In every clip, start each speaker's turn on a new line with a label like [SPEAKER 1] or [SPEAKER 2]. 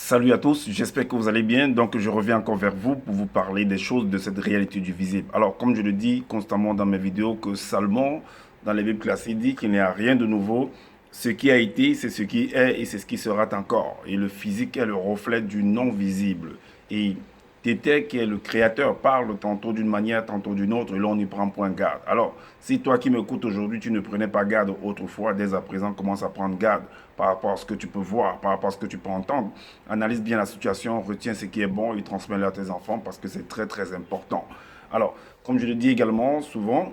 [SPEAKER 1] Salut à tous, j'espère que vous allez bien. Donc, je reviens encore vers vous pour vous parler des choses de cette réalité du visible. Alors, comme je le dis constamment dans mes vidéos, que Salomon, dans les Bibles classiques, dit qu'il n'y a rien de nouveau. Ce qui a été, c'est ce qui est et c'est ce qui sera encore. Et le physique est le reflet du non visible. Et Tété, qui est le créateur, parle tantôt d'une manière, tantôt d'une autre, et là on n'y prend point garde. Alors, si toi qui m'écoutes aujourd'hui, tu ne prenais pas garde autrefois, dès à présent, commence à prendre garde par rapport à ce que tu peux voir, par rapport à ce que tu peux entendre. Analyse bien la situation, retiens ce qui est bon et transmets-le à tes enfants parce que c'est très très important. Alors, comme je le dis également souvent,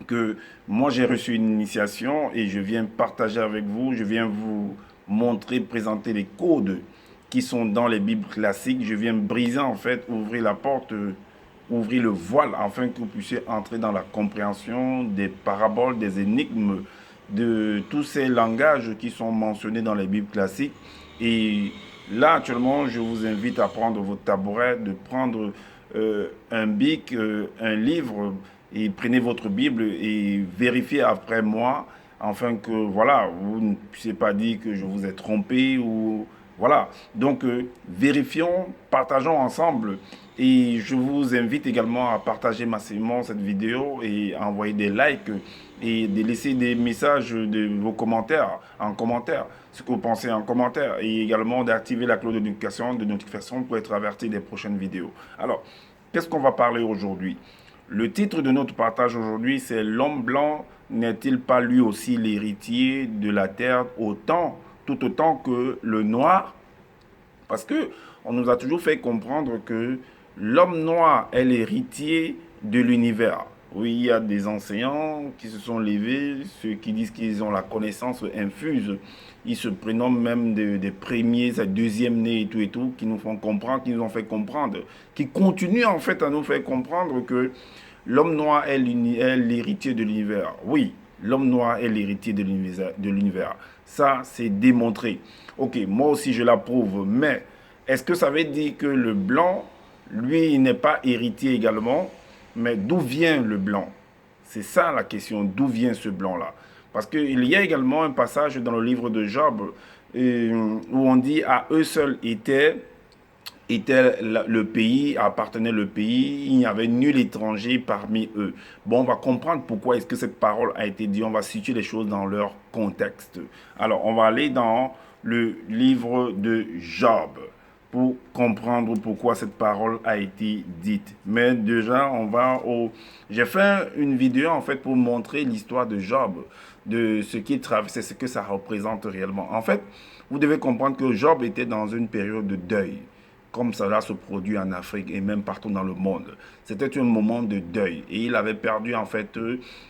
[SPEAKER 1] que moi j'ai reçu une initiation et je viens partager avec vous, je viens vous montrer, présenter les codes qui sont dans les Bibles classiques. Je viens briser en fait, ouvrir la porte, ouvrir le voile afin que vous puissiez entrer dans la compréhension des paraboles, des énigmes, de tous ces langages qui sont mentionnés dans les Bibles classiques. Et là actuellement, je vous invite à prendre votre tabouret, de prendre un bic, un livre, et prenez votre Bible et vérifiez après moi, afin que voilà, vous ne puissiez pas dire que je vous ai trompé ou voilà. Donc vérifions, partageons ensemble et je vous invite également à partager massivement cette vidéo et à envoyer des likes et de laisser des messages de vos commentaires en commentaire, ce que vous pensez en commentaire et également d'activer la cloche de notification pour être averti des prochaines vidéos. Alors, qu'est-ce qu'on va parler aujourd'hui? Le titre de notre partage aujourd'hui, c'est l'homme blanc n'est-il pas lui aussi l'héritier de la terre tout autant que le noir? Parce que on nous a toujours fait comprendre que l'homme noir est l'héritier de l'univers. Oui, il y a des enseignants qui se sont levés, ceux qui disent qu'ils ont la connaissance infuse. Ils se prénomment même des premiers, des deuxièmes nés et tout, qui nous font comprendre, qui nous ont fait comprendre, qui continuent en fait à nous faire comprendre que l'homme noir est l'héritier de l'univers. Oui, l'homme noir est l'héritier de l'univers. Ça, c'est démontré. Ok, moi aussi je l'approuve, mais est-ce que ça veut dire que le blanc, lui, il n'est pas héritier également? Mais d'où vient le blanc? C'est ça la question, d'où vient ce blanc-là? Parce qu'il y a également un passage dans le livre de Job où on dit à eux seuls était le pays, appartenait le pays, il n'y avait nul étranger parmi eux. Bon, on va comprendre pourquoi est-ce que cette parole a été dite, on va situer les choses dans leur contexte. Alors, on va aller dans le livre de Job pour comprendre pourquoi cette parole a été dite. Mais déjà, on va au... J'ai fait une vidéo en fait pour montrer l'histoire de Job, de ce qu'il traversait, ce que ça représente réellement. En fait, vous devez comprendre que Job était dans une période de deuil comme cela se produit en Afrique et même partout dans le monde. C'était un moment de deuil et il avait perdu en fait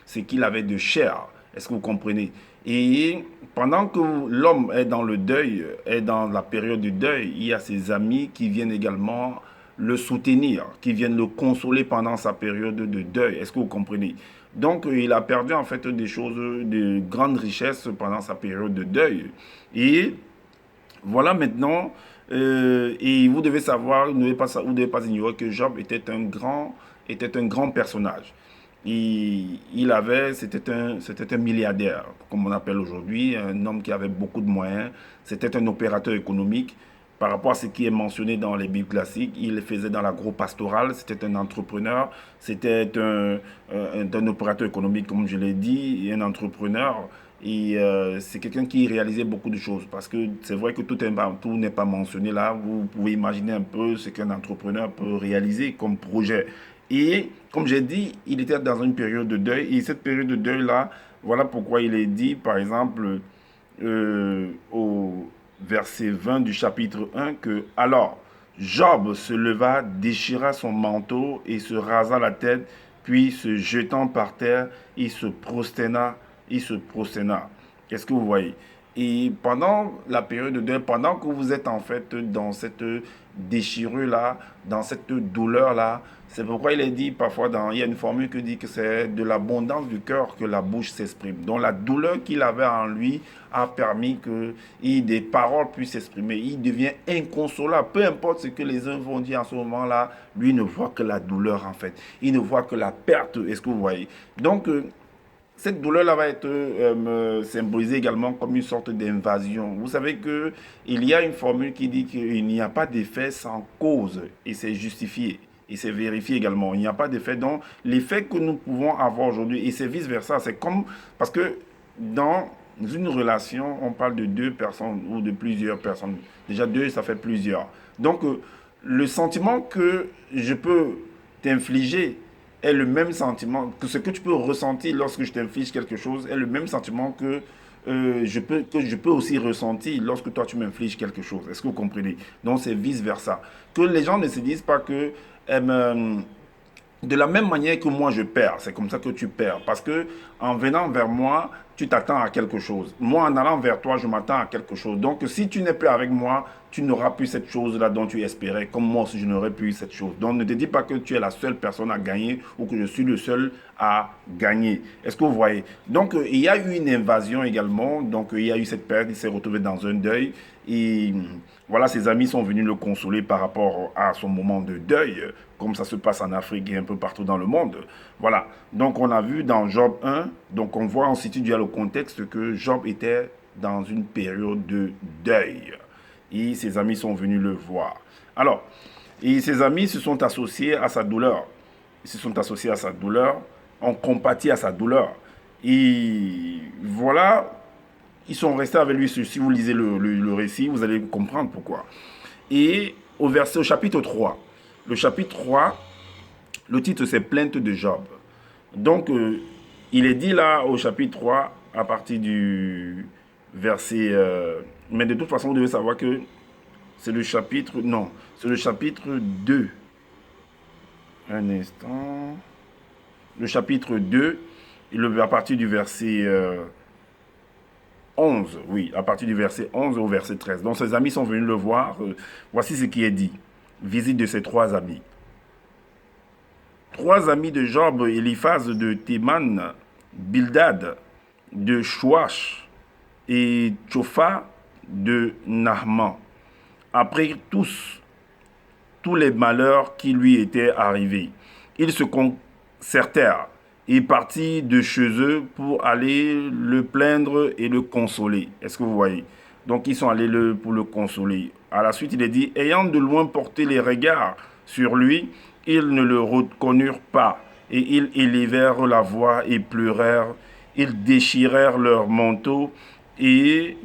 [SPEAKER 1] ce qu'il avait de cher. Est-ce que vous comprenez? Et pendant que l'homme est dans le deuil, est dans la période du deuil, il y a ses amis qui viennent également le soutenir, qui viennent le consoler pendant sa période de deuil. Est-ce que vous comprenez? Donc, il a perdu en fait des choses, de grandes richesses pendant sa période de deuil. Et voilà maintenant, et vous devez savoir, vous ne devez pas ignorer que Job était un grand personnage. C'était un milliardaire, comme on appelle aujourd'hui, un homme qui avait beaucoup de moyens. C'était un opérateur économique. Par rapport à ce qui est mentionné dans les Bibles classiques, il le faisait dans l'agro-pastoral, c'était un entrepreneur, c'était un opérateur économique, comme je l'ai dit, et un entrepreneur. Et c'est quelqu'un qui réalisait beaucoup de choses parce que c'est vrai que tout n'est pas mentionné là. Vous pouvez imaginer un peu ce qu'un entrepreneur peut réaliser comme projet. Et comme j'ai dit, il était dans une période de deuil. Et cette période de deuil-là, voilà pourquoi il est dit, par exemple, au verset 20 du chapitre 1, que alors Job se leva, déchira son manteau et se rasa la tête, puis se jetant par terre, il se prosterna. Qu'est-ce que vous voyez? Et pendant la période de deuil, pendant que vous êtes en fait dans cette déchirure-là, dans cette douleur-là, c'est pourquoi il est dit parfois, il y a une formule qui dit que c'est de l'abondance du cœur que la bouche s'exprime. Donc la douleur qu'il avait en lui a permis que des paroles puissent s'exprimer. Il devient inconsolable. Peu importe ce que les uns vont dire en ce moment-là, lui ne voit que la douleur en fait. Il ne voit que la perte. Est-ce que vous voyez? Donc, cette douleur-là va être symbolisée également comme une sorte d'invasion. Vous savez qu'il y a une formule qui dit qu'il n'y a pas d'effet sans cause et c'est justifié. Et c'est vérifié également. Il n'y a pas d'effet. Donc, l'effet que nous pouvons avoir aujourd'hui, et c'est vice-versa, c'est comme... Parce que dans une relation, on parle de deux personnes ou de plusieurs personnes. Déjà, deux, ça fait plusieurs. Donc, le sentiment que je peux t'infliger est le même sentiment, que ce que tu peux ressentir lorsque je t'inflige quelque chose est le même sentiment que je peux aussi ressentir lorsque toi tu m'infliges quelque chose. Est-ce que vous comprenez? Donc c'est vice-versa. Que les gens ne se disent pas que de la même manière que moi je perds, c'est comme ça que tu perds. Parce que en venant vers moi, tu t'attends à quelque chose. Moi, en allant vers toi, je m'attends à quelque chose. Donc, si tu n'es plus avec moi, tu n'auras plus cette chose-là dont tu espérais, comme moi aussi, je n'aurais plus cette chose. Donc, ne te dis pas que tu es la seule personne à gagner ou que je suis le seul à gagner. Est-ce que vous voyez? Donc, il y a eu une invasion également. Donc, il y a eu cette perte. Il s'est retrouvé dans un deuil. Et voilà, ses amis sont venus le consoler par rapport à son moment de deuil, comme ça se passe en Afrique et un peu partout dans le monde. Voilà. Donc, on a vu dans Job 1, donc on voit, on situe déjà le contexte que Job était dans une période de deuil. Et ses amis sont venus le voir. Alors, et ses amis se sont associés à sa douleur. Ils se sont associés à sa douleur, ont compati à sa douleur. Et voilà, ils sont restés avec lui. Si vous lisez le récit, vous allez comprendre pourquoi. Et au chapitre 3, le chapitre 3, le titre c'est Plainte de Job. Donc, il est dit là au chapitre 3, à partir du verset... mais de toute façon, vous devez savoir que c'est le chapitre... Non, c'est le chapitre 2. Un instant. Le chapitre 2, à partir du verset 11. Oui, à partir du verset 11 au verset 13. Donc, ses amis sont venus le voir. Voici ce qui est dit. Visite de ses trois amis. Trois amis de Job, Eliphaz de Théman, Bildad de Chouach et Tchopha de Nahman. Après tous les malheurs qui lui étaient arrivés, ils se concertèrent et partirent de chez eux pour aller le plaindre et le consoler. Est-ce que vous voyez? Donc ils sont allés pour le consoler. À la suite, il est dit, ayant de loin porté les regards sur lui, ils ne le reconnurent pas, et ils élevèrent la voix et pleurèrent. Ils déchirèrent leurs manteaux et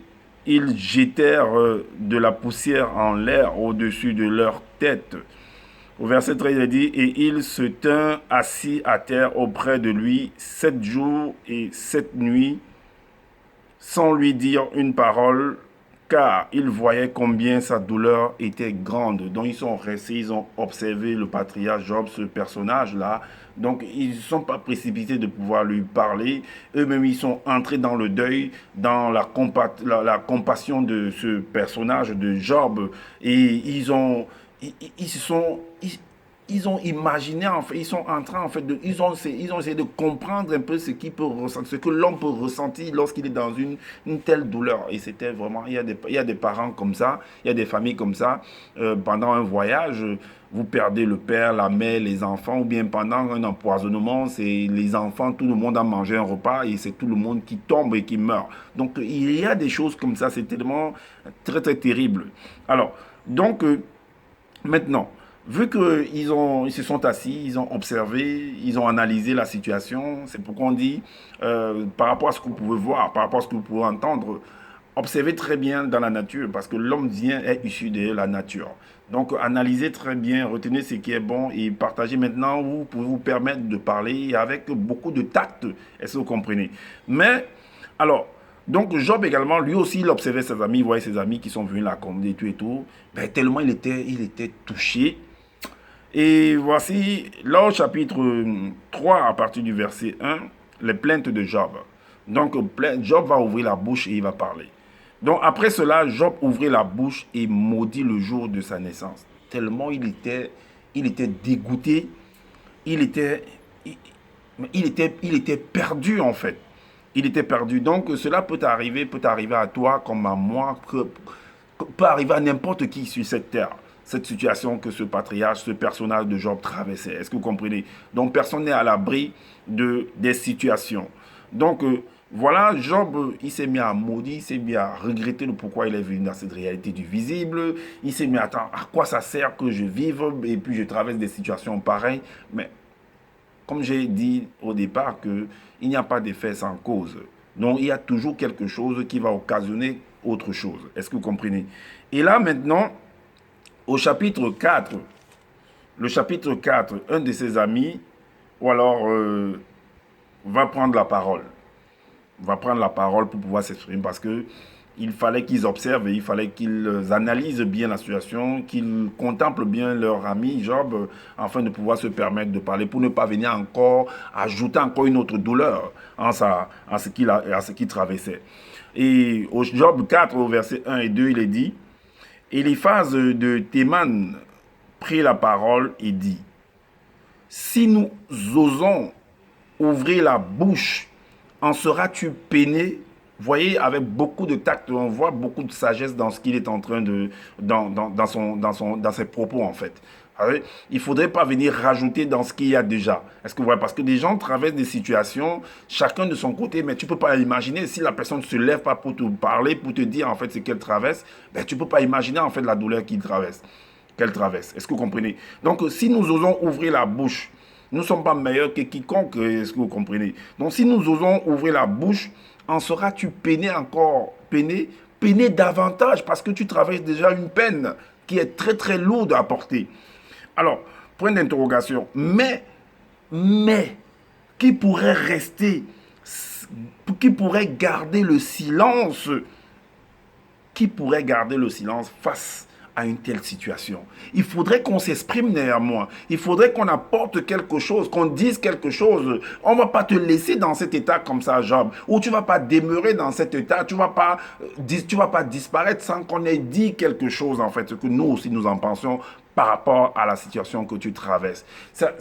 [SPEAKER 1] ils jetèrent de la poussière en l'air au-dessus de leur tête. Au verset 13, il dit, et il se tint assis à terre auprès de lui 7 jours et 7 nuits, sans lui dire une parole, car ils voyaient combien sa douleur était grande. Donc ils sont restés, ils ont observé le patriarche Job, ce personnage-là. Donc ils ne sont pas précipités de pouvoir lui parler. Eux-mêmes, ils sont entrés dans le deuil, dans la compassion de ce personnage de Job. Et ils ont imaginé, en fait, ils sont en train, en fait, ils ont essayé de comprendre un peu ce ce que l'homme peut ressentir lorsqu'il est dans une telle douleur. Et c'était vraiment, il y a des parents comme ça, il y a des familles comme ça. Pendant un voyage, vous perdez le père, la mère, les enfants, ou bien pendant un empoisonnement, c'est les enfants, tout le monde a mangé un repas et c'est tout le monde qui tombe et qui meurt. Donc, il y a des choses comme ça, c'est tellement très, très terrible. Alors, donc, maintenant, vu qu'ils se sont assis, ils ont observé, ils ont analysé la situation, c'est pourquoi on dit, par rapport à ce que vous pouvez voir, par rapport à ce que vous pouvez entendre, observez très bien dans la nature, parce que l'homme vient est issu de la nature. Donc, analysez très bien, retenez ce qui est bon et partagez maintenant, vous pouvez vous permettre de parler avec beaucoup de tact. Est-ce que vous comprenez? Mais, alors, donc Job également, lui aussi, il observait ses amis, il voyait ses amis qui sont venus l'accommoder et tout. Ben, tellement il était touché. Et voici, là au chapitre 3, à partir du verset 1, les plaintes de Job. Donc Job va ouvrir la bouche et il va parler. Donc après cela, Job ouvrit la bouche et maudit le jour de sa naissance. Tellement il était dégoûté, il était, il était perdu en fait. Il était perdu. Donc cela peut arriver à toi comme à moi, peut arriver à n'importe qui sur cette terre. Cette situation que ce patriarche, ce personnage de Job traversait. Est-ce que vous comprenez? Donc personne n'est à l'abri des situations. Donc, voilà, Job, il s'est mis à maudire, il s'est mis à regretter le pourquoi il est venu dans cette réalité du visible. Il s'est mis à attendre, à quoi ça sert que je vive et puis je traverse des situations pareilles. Mais comme j'ai dit au départ, que il n'y a pas d'effet sans cause. Donc, il y a toujours quelque chose qui va occasionner autre chose. Est-ce que vous comprenez? Et là, maintenant, au chapitre 4, le chapitre 4, un de ses amis, ou alors, va prendre la parole. Va prendre la parole pour pouvoir s'exprimer parce que il fallait qu'ils observent et il fallait qu'ils analysent bien la situation, qu'ils contemplent bien leur ami Job afin de pouvoir se permettre de parler pour ne pas venir encore ajouter encore une autre douleur en ce qu'il traversait. Et au Job 4, au verset 1 et 2, il est dit, Eliphaz de Théman prit la parole et dit, si nous osons ouvrir la bouche, en seras-tu peiné? Voyez, avec beaucoup de tact, on voit beaucoup de sagesse dans ce qu'il est en train de, dans ses propos en fait. Il ne faudrait pas venir rajouter dans ce qu'il y a déjà. Est-ce que vous voyez? Parce que des gens traversent des situations, chacun de son côté, mais tu ne peux pas imaginer si la personne ne se lève pas pour te parler, pour te dire en fait ce qu'elle traverse, ben, tu ne peux pas imaginer en fait la douleur qu'elle traverse. Est-ce que vous comprenez? Donc, si nous osons ouvrir la bouche, nous ne sommes pas meilleurs que quiconque, est-ce que vous comprenez? Donc, si nous osons ouvrir la bouche, en seras-tu peiné encore, peiné davantage, parce que tu traverses déjà une peine qui est très très lourde à porter. Alors, point d'interrogation. Mais, qui pourrait rester, qui pourrait garder le silence, qui pourrait garder le silence face à une telle situation? Il faudrait qu'on s'exprime néanmoins. Il faudrait qu'on apporte quelque chose, qu'on dise quelque chose. On ne va pas te laisser dans cet état comme ça, Job, ou tu ne vas pas demeurer dans cet état, tu ne vas pas disparaître sans qu'on ait dit quelque chose, en fait, ce que nous aussi nous en pensons par rapport à la situation que tu traverses. Ça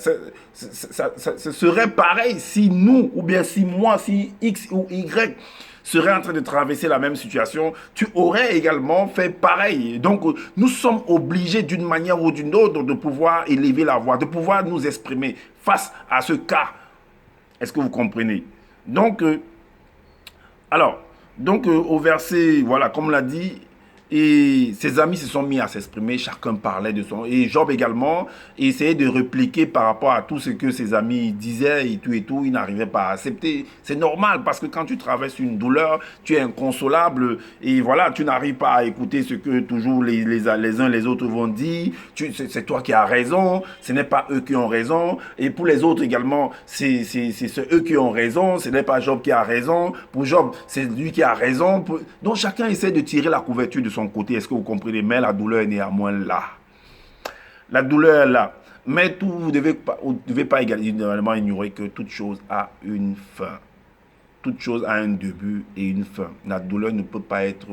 [SPEAKER 1] serait pareil si nous, ou bien si moi, si X ou Y serait en train de traverser la même situation, tu aurais également fait pareil. Donc, nous sommes obligés d'une manière ou d'une autre de pouvoir élever la voix, de pouvoir nous exprimer face à ce cas. Est-ce que vous comprenez? Donc, au verset, voilà, comme l'a dit, et ses amis se sont mis à s'exprimer, chacun parlait de son... Et Job également essayait de répliquer par rapport à tout ce que ses amis disaient et tout, il n'arrivait pas à accepter. C'est normal parce que quand tu traverses une douleur, tu es inconsolable et voilà, tu n'arrives pas à écouter ce que toujours les uns les autres vont dire. C'est toi qui as raison, ce n'est pas eux qui ont raison. Et pour les autres également, c'est eux qui ont raison, ce n'est pas Job qui a raison. Pour Job, c'est lui qui a raison. Donc chacun essaie de tirer la couverture de son côté, est-ce que vous comprenez? Mais la douleur est néanmoins là. La douleur est là. Mais vous ne devez pas également ignorer que toute chose a une fin. Toute chose a un début et une fin. La douleur ne peut pas être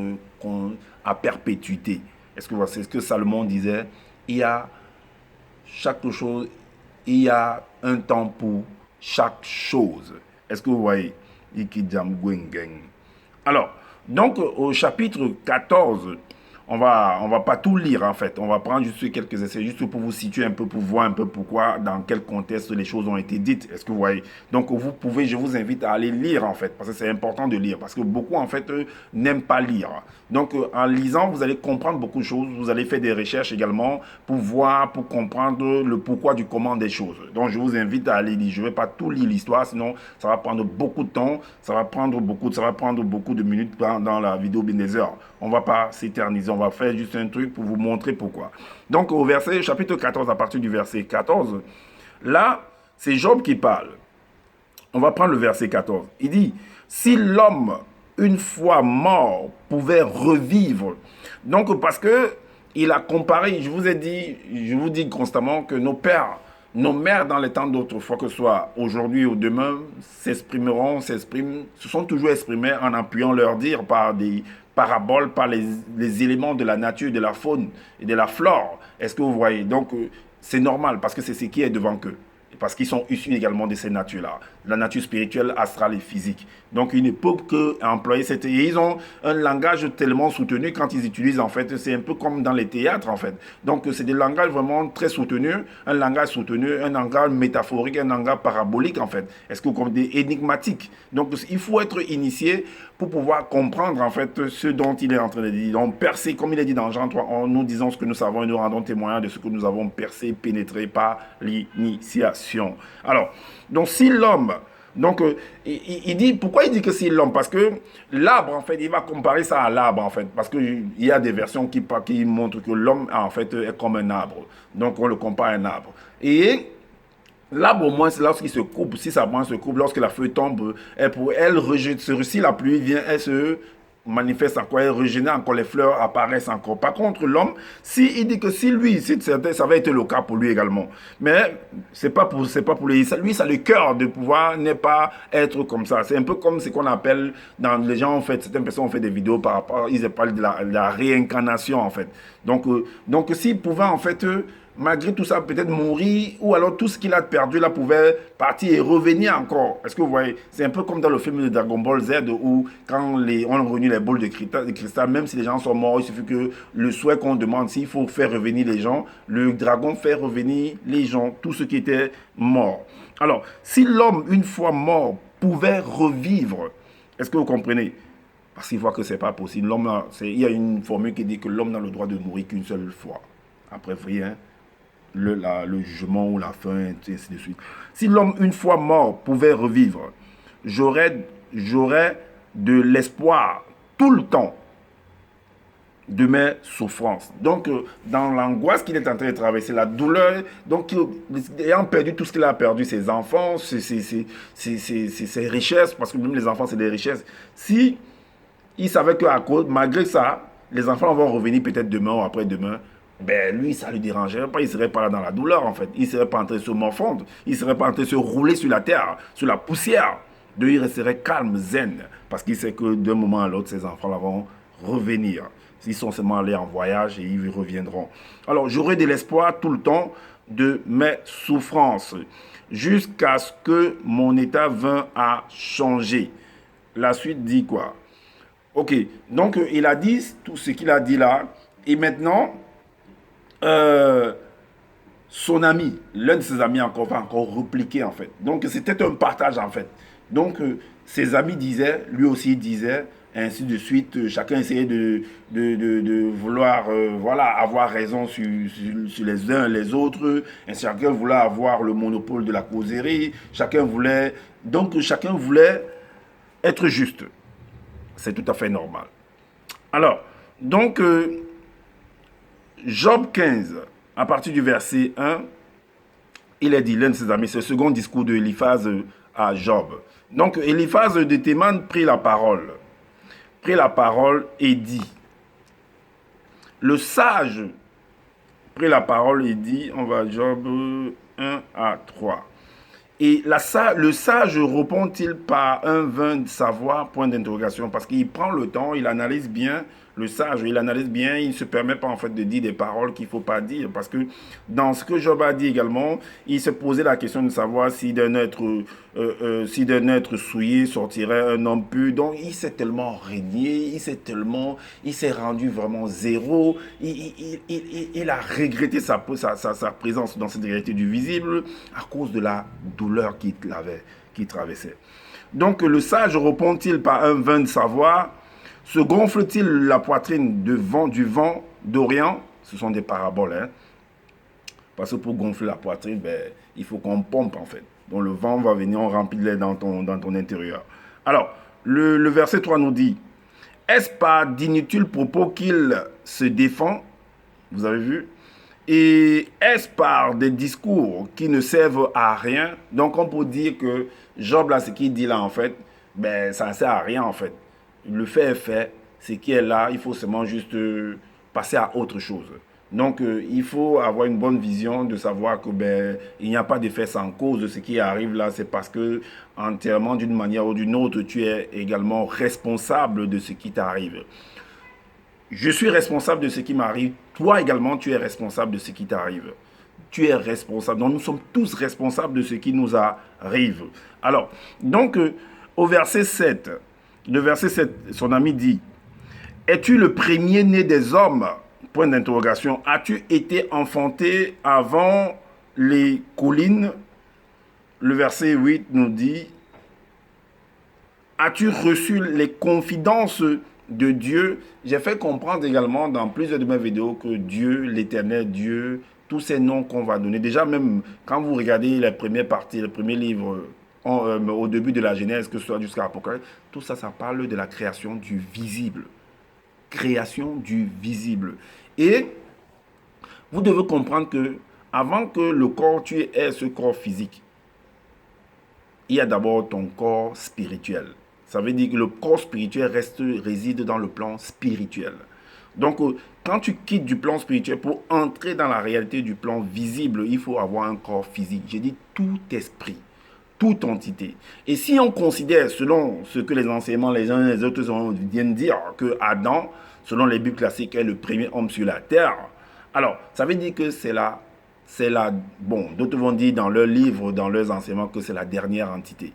[SPEAKER 1] à perpétuité. Est-ce que c'est ce que Salomon disait? Il y a chaque chose, il y a un temps pour chaque chose. Est-ce que vous voyez? Alors, donc au chapitre 14, on va pas tout lire en fait. On va prendre juste quelques essais, juste pour vous situer un peu, pour voir un peu pourquoi, dans quel contexte les choses ont été dites. Est-ce que vous voyez? Donc vous pouvez, je vous invite à aller lire en fait, parce que c'est important de lire, parce que beaucoup en fait n'aiment pas lire. Donc en lisant, vous allez comprendre beaucoup de choses, vous allez faire des recherches également pour voir, pour comprendre le pourquoi du comment des choses. Donc je vous invite à aller lire. Je ne vais pas tout lire l'histoire, sinon ça va prendre beaucoup de temps, ça va prendre beaucoup de minutes dans la vidéo, bien des heures. On ne va pas s'éterniser, on va faire juste un truc pour vous montrer pourquoi. Donc au chapitre 14, à partir du verset 14, là, c'est Job qui parle. On va prendre le verset 14. Il dit, si l'homme, une fois mort, pouvait revivre. Donc parce que il a comparé, je vous dis constamment que nos pères, nos mères dans les temps d'autrefois, que ce soit aujourd'hui ou demain, s'expriment, se sont toujours exprimés en appuyant leur dire par des paraboles, par les éléments de la nature, de la faune et de la flore. Est-ce que vous voyez? Donc c'est normal parce que c'est ce qui est devant eux. Parce qu'ils sont issus également de ces natures-là. la nature spirituelle, astrale et physique. Donc, ils ne peuvent qu'employer cette... Et ils ont un langage tellement soutenu quand ils utilisent, en fait, c'est un peu comme dans les théâtres, en fait. Donc, c'est des langages vraiment très soutenus, un langage soutenu, un langage métaphorique, un langage parabolique, en fait. Est-ce que comme des énigmatiques. Donc, il faut être initié pour pouvoir comprendre, en fait, ce dont il est en train de dire. Donc, percer, comme il est dit dans Jean 3, nous disons ce que nous savons et nous rendons témoignage de ce que nous avons percé, pénétré par l'initiation. Alors, donc, si l'homme... Donc, il dit, pourquoi il dit que c'est l'homme? Parce que l'arbre, en fait, il va comparer ça à l'arbre, en fait. Parce qu'il y a des versions qui montrent que l'homme, en fait, est comme un arbre. Donc, on le compare à un arbre. Et l'arbre, au moins, c'est lorsqu'il se coupe, si sa branche se coupe, lorsque la feuille tombe, elle rejette, si la pluie vient, elle se manifeste encore, elle régénère encore, les fleurs apparaissent encore. Par contre, l'homme, il dit que si lui, ça va être le cas pour lui également. Mais c'est pas pour lui, ça le cœur de pouvoir n'est pas être comme ça. C'est un peu comme ce qu'on appelle, les gens ont fait, certaines personnes ont fait des vidéos par rapport, ils parlent de la réincarnation en fait. Donc s'il pouvait en fait, malgré tout ça, peut-être mourir, ou alors tout ce qu'il a perdu là pouvait partir et revenir encore. Est-ce que vous voyez? C'est un peu comme dans le film de Dragon Ball Z, où quand on a revenu les boules de cristal, même si les gens sont morts, il suffit que le souhait qu'on demande, s'il faut faire revenir les gens, le dragon fait revenir les gens, tous ceux qui étaient morts. Alors, si l'homme, une fois mort, pouvait revivre, est-ce que vous comprenez? Parce qu'il voit que ce n'est pas possible. Il y a une formule qui dit que l'homme n'a le droit de mourir qu'une seule fois. Après, vous voyez, hein? Le jugement ou la fin, et ainsi de suite. Si l'homme, une fois mort, pouvait revivre, j'aurais de l'espoir tout le temps de mes souffrances. Donc, dans l'angoisse qu'il est en train de traverser, la douleur, donc, ayant perdu tout ce qu'il a perdu, ses enfants, ses richesses, parce que même les enfants, c'est des richesses, si il savait qu'à cause, malgré ça, les enfants vont revenir peut-être demain ou après-demain, ben lui, ça ne lui dérangerait pas, il ne serait pas là dans la douleur en fait. Il ne serait pas en train de se morfondre, il ne serait pas en train de se rouler sur la terre, sur la poussière. De il resterait calme, zen, parce qu'il sait que d'un moment à l'autre, ses enfants vont revenir. Ils sont seulement allés en voyage et ils reviendront. Alors, j'aurai de l'espoir tout le temps de mes souffrances, jusqu'à ce que mon état vint à changer. La suite dit quoi? Ok, donc il a dit tout ce qu'il a dit là, et maintenant... son ami, l'un de ses amis encore, va encore repliquer en fait. Donc c'était un partage en fait. Donc ses amis disaient, lui aussi disait, ainsi de suite. Chacun essayait de vouloir voilà, avoir raison sur les uns les autres. Et chacun voulait avoir le monopole de la causerie. Donc chacun voulait être juste. C'est tout à fait normal. Alors, donc... Job 15, à partir du verset 1, il est dit, l'un de ses amis, c'est le second discours de Eliphaz à Job. Donc, Eliphaz de Théman prit la parole et dit, le sage prit la parole et dit, on va à Job 1 à 3. Et le sage répond-il par un vain de savoir, point d'interrogation, parce qu'il prend le temps, il analyse bien, le sage, il analyse bien, il ne se permet pas en fait de dire des paroles qu'il ne faut pas dire, parce que dans ce que Job a dit également, il se posait la question de savoir si d'un être souillé sortirait un homme pur. Donc il s'est tellement régné, il s'est rendu vraiment zéro, il a regretté sa présence dans cette réalité du visible à cause de la douleur qu'il traversait. Donc le sage répond-il par un vain de savoir? Se gonfle-t-il la poitrine du vent d'Orient? Ce sont des paraboles, hein? Parce que pour gonfler la poitrine, ben, il faut qu'on pompe en fait. Donc le vent va venir, on remplit de l'air dans ton intérieur. Alors, le verset 3 nous dit, est-ce par d'inutiles propos qu'il se défend? Vous avez vu? Et est-ce par des discours qui ne servent à rien? Donc on peut dire que Job, là, ce qu'il dit là en fait, ben, ça ne sert à rien en fait. Le fait est fait, ce qui est là, il faut seulement juste passer à autre chose. Donc, il faut avoir une bonne vision de savoir que il n'y a pas d'effet sans cause de ce qui arrive là. C'est parce que, entièrement, d'une manière ou d'une autre, tu es également responsable de ce qui t'arrive. Je suis responsable de ce qui m'arrive. Toi également, tu es responsable de ce qui t'arrive. tu es responsable. Donc nous sommes tous responsables de ce qui nous arrive. Alors, donc, au verset 7, le verset 7, son ami dit, es-tu le premier-né des hommes? Point d'interrogation. As-tu été enfanté avant les collines? Le verset 8 nous dit, as-tu reçu les confidences de Dieu? J'ai fait comprendre également dans plusieurs de mes vidéos que Dieu, l'Éternel, Dieu, tous ces noms qu'on va donner, déjà même quand vous regardez les premières parties, le premier livre au début de la Genèse, que ce soit jusqu'à l'Apocalypse, tout ça, ça parle de la création du visible. Création du visible. Et vous devez comprendre que avant que le corps, tu aies ce corps physique, il y a d'abord ton corps spirituel. Ça veut dire que le corps spirituel réside dans le plan spirituel. Donc, quand tu quittes du plan spirituel pour entrer dans la réalité du plan visible, il faut avoir un corps physique. J'ai dit tout esprit, toute entité. Et si on considère, selon ce que les enseignements, les uns et les autres viennent dire, que Adam, selon les Bibles classiques, est le premier homme sur la terre, alors, ça veut dire que c'est la, bon, d'autres vont dire dans leurs livres, dans leurs enseignements, que c'est la dernière entité.